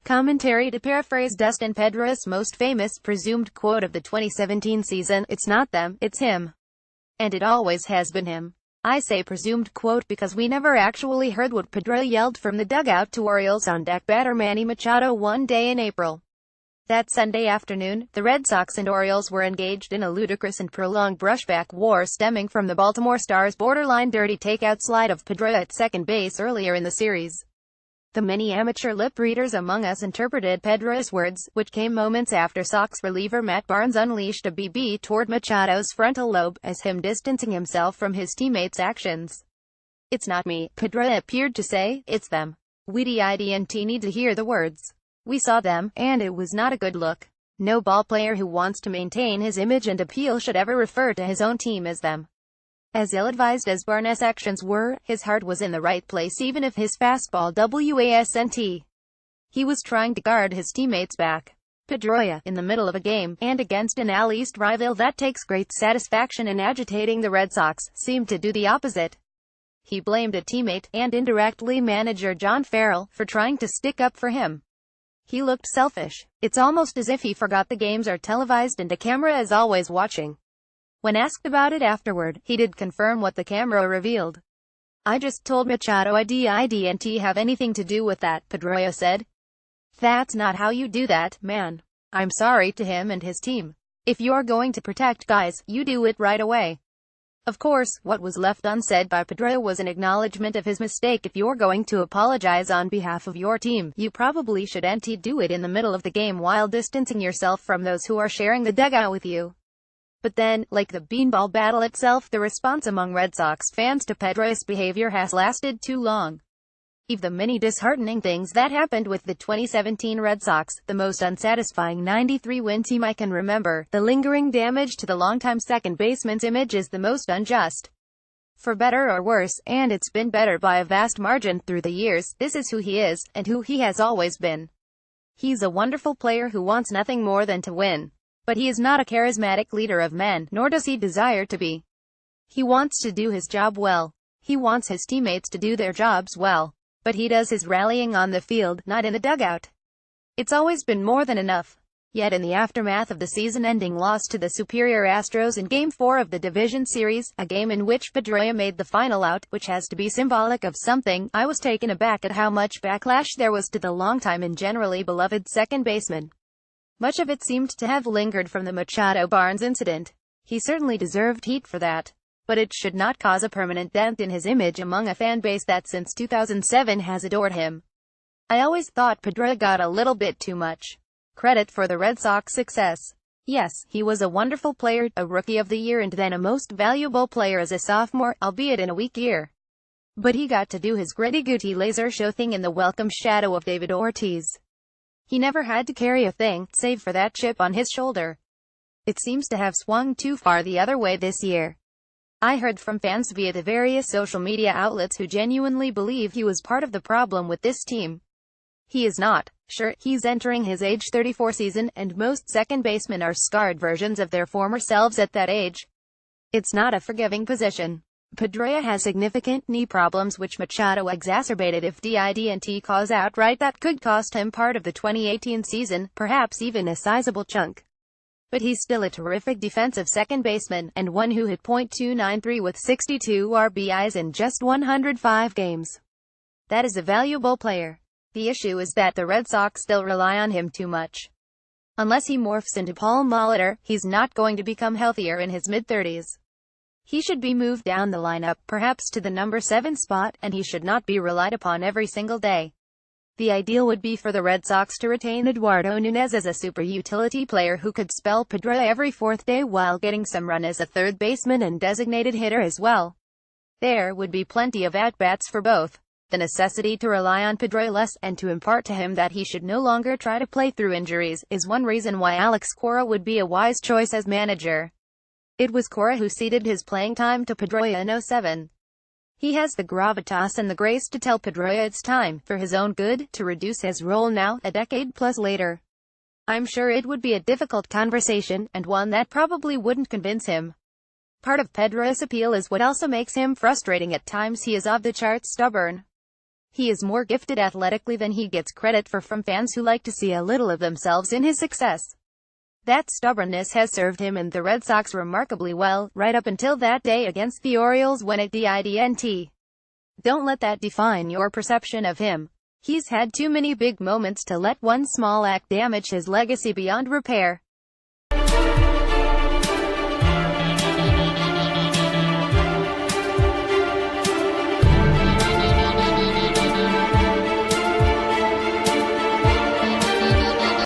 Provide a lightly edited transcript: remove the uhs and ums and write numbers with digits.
Commentary. To paraphrase Dustin Pedroia's most famous presumed quote of the 2017 season, "It's not them, it's him. And it always has been him." I say presumed quote because we never actually heard what Pedroia yelled from the dugout to Orioles on deck batter Manny Machado one day in April. That Sunday afternoon, the Red Sox and Orioles were engaged in a ludicrous and prolonged brushback war stemming from the Baltimore Stars' borderline dirty takeout slide of Pedroia at second base earlier in the series. The many amateur lip readers among us interpreted Pedroia's words, which came moments after Sox reliever Matt Barnes unleashed a BB toward Machado's frontal lobe, as him distancing himself from his teammates' actions. "It's not me," Pedroia appeared to say, "it's them. We didn't need to hear the words. We saw them, and it was not a good look. No ballplayer who wants to maintain his image and appeal should ever refer to his own team as them." As ill-advised as Barnes' actions were, his heart was in the right place even if his fastball wasn't. He was trying to guard his teammates' back. Pedroia, in the middle of a game, and against an AL East rival that takes great satisfaction in agitating the Red Sox, seemed to do the opposite. He blamed a teammate, and indirectly manager John Farrell, for trying to stick up for him. He looked selfish. It's almost as if he forgot the games are televised and a camera is always watching. When asked about it afterward, he did confirm what the camera revealed. "I just told Machado I didn't have anything to do with that," Pedroia said. "That's not how you do that, man. I'm sorry to him and his team. If you're going to protect guys, you do it right away." Of course, what was left unsaid by Pedroia was an acknowledgement of his mistake. If you're going to apologize on behalf of your team, you probably shouldn't do it in the middle of the game while distancing yourself from those who are sharing the dugout with you. But then, like the beanball battle itself, the response among Red Sox fans to Pedroia's behavior has lasted too long. Of the many disheartening things that happened with the 2017 Red Sox, the most unsatisfying 93-win team I can remember, the lingering damage to the longtime second baseman's image is the most unjust. For better or worse, and it's been better by a vast margin through the years, this is who he is, and who he has always been. He's a wonderful player who wants nothing more than to win. But he is not a charismatic leader of men, nor does he desire to be. He wants to do his job well. He wants his teammates to do their jobs well. But he does his rallying on the field, not in the dugout. It's always been more than enough. Yet in the aftermath of the season-ending loss to the superior Astros in Game 4 of the division series, a game in which Pedroia made the final out, which has to be symbolic of something, I was taken aback at how much backlash there was to the longtime and generally beloved second baseman. Much of it seemed to have lingered from the Machado-Barnes incident. He certainly deserved heat for that. But it should not cause a permanent dent in his image among a fan base that since 2007 has adored him. I always thought Pedroia got a little bit too much credit for the Red Sox success. Yes, he was a wonderful player, a Rookie of the Year and then a Most Valuable Player as a sophomore, albeit in a weak year. But he got to do his gritty-gritty laser show thing in the welcome shadow of David Ortiz. He never had to carry a thing, save for that chip on his shoulder. It seems to have swung too far the other way this year. I heard from fans via the various social media outlets who genuinely believe he was part of the problem with this team. He is not. Sure, he's entering his age 34 season, and most second basemen are scarred versions of their former selves at that age. It's not a forgiving position. Pedroia has significant knee problems which Machado exacerbated. If didn't cause outright, that could cost him part of the 2018 season, perhaps even a sizable chunk. But he's still a terrific defensive second baseman, and one who hit .293 with 62 RBIs in just 105 games. That is a valuable player. The issue is that the Red Sox still rely on him too much. Unless he morphs into Paul Molitor, he's not going to become healthier in his mid-30s. He should be moved down the lineup, perhaps to the number 7 spot, and he should not be relied upon every single day. The ideal would be for the Red Sox to retain Eduardo Nunez as a super utility player who could spell Pedroia every fourth day while getting some run as a third baseman and designated hitter as well. There would be plenty of at-bats for both. The necessity to rely on Pedroia less, and to impart to him that he should no longer try to play through injuries, is one reason why Alex Cora would be a wise choice as manager. It was Cora who ceded his playing time to Pedroia in 2007. He has the gravitas and the grace to tell Pedroia it's time, for his own good, to reduce his role now, a decade plus later. I'm sure it would be a difficult conversation, and one that probably wouldn't convince him. Part of Pedroia's appeal is what also makes him frustrating at times. He is off the charts stubborn. He is more gifted athletically than he gets credit for from fans who like to see a little of themselves in his success. That stubbornness has served him and the Red Sox remarkably well, right up until that day against the Orioles when it didn't. Don't let that define your perception of him. He's had too many big moments to let one small act damage his legacy beyond repair.